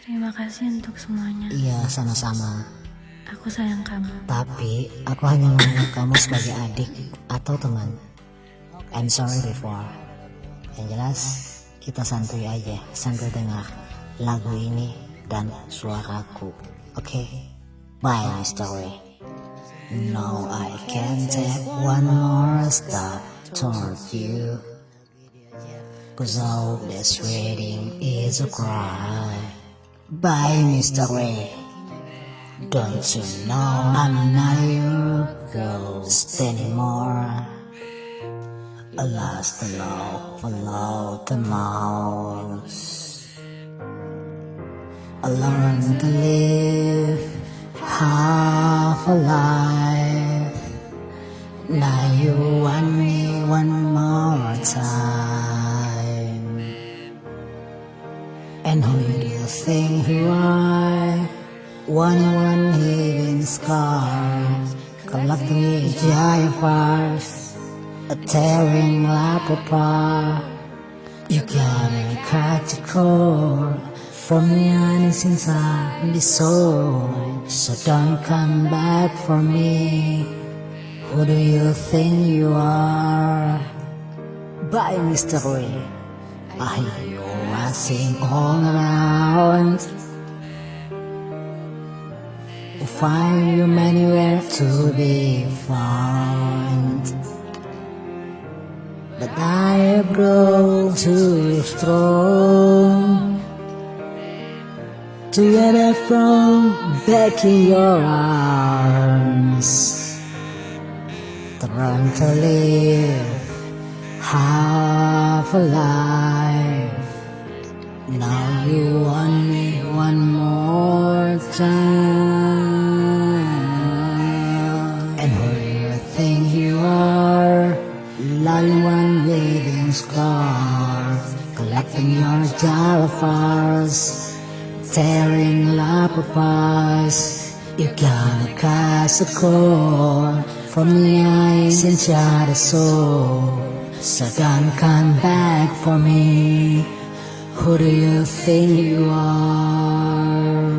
Terima kasih untuk semuanya. Iya, sama-sama. Aku sayang kamu. Tapi aku hanya menganggap kamu sebagai adik atau teman. I'm sorry before. Yang jelas, kita santuy aja sambil dengar lagu ini dan suaraku. Oke? Bye, Mr. Ray. No, I can't take one more step toward you, 'cause all this waiting is a cry. Bye, Mr. Ray. Don't you know I'm not your ghost anymore? Alas, the love followed the mouse. I learned to live half a life. Now you want me one more time. And who do you think you are? One hidden scar, collecting diapers, a tearing lap apart. You gotta cut the cord from the honest inside the soul. So don't come back for me. Who do you think you are? Bye, Mr. Ray. I hear you rushing all around. Find you anywhere to be found, but I have grown too strong to get it from back in your arms. Trying to live half a life. Now you want me one more time. And who do you think you are? Lying one bleeding scar, collecting your jar of ours, tearing lap apart. You gotta cast a cord from the eyes inside the soul. So don't come back for me. Who do you think you are?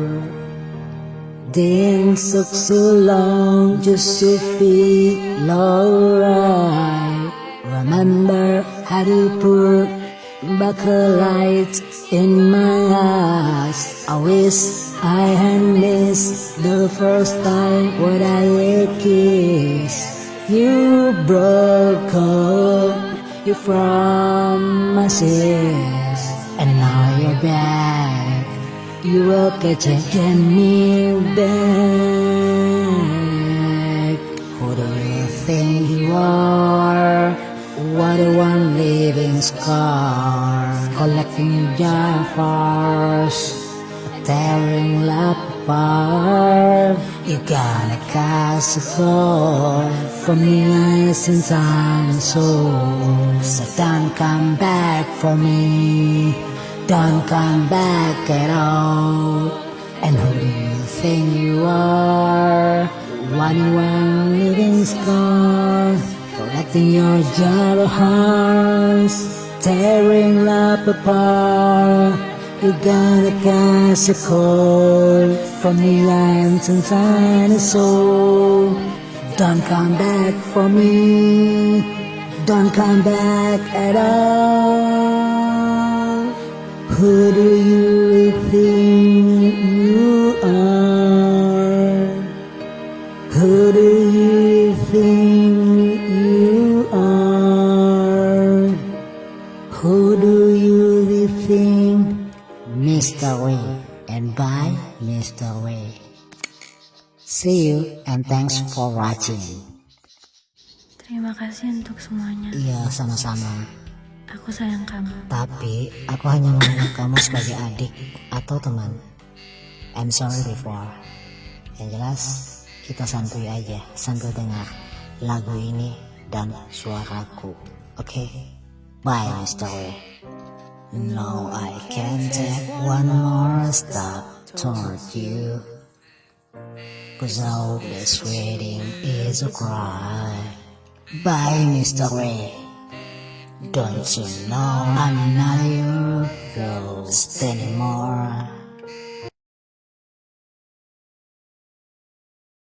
Didn't took so long just to feel alright. Remember how to put back a light in my eyes. I wish I had missed the first time when I kissed. You broke up, you from my sins, and now you're back. You will get me back. Who do you think you are? What a one living scar, collecting jars, tearing lap apart. You gotta cast a cord from the eyes inside the soul. So don't come back for me. Don't come back at all. And who do you think you are? One living scar, collecting your jar of hearts, tearing lap apart. You gotta cast a cord from the lines inside the soul. Don't come back for me. Don't come back at all. Who do you think you are? Who do you think you are? Who do you think? Mr. Ray. And bye, Mr. Ray. See you and thanks for watching. Terima kasih untuk semuanya. Iya, sama-sama. Aku sayang kamu. Tapi aku hanya menganggap kamu sebagai adik atau teman. I'm sorry before. Yang jelas, kita santuy aja sambil dengar lagu ini dan suaraku. Oke? Bye, Mr. Ray. No, I can't take one more step toward you, 'cause all this waiting is a cry. Bye, Mr. Ray. Don't you know I'm not your ghost anymore?